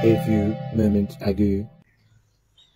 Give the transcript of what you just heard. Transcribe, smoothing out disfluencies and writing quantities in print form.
A few moments ago.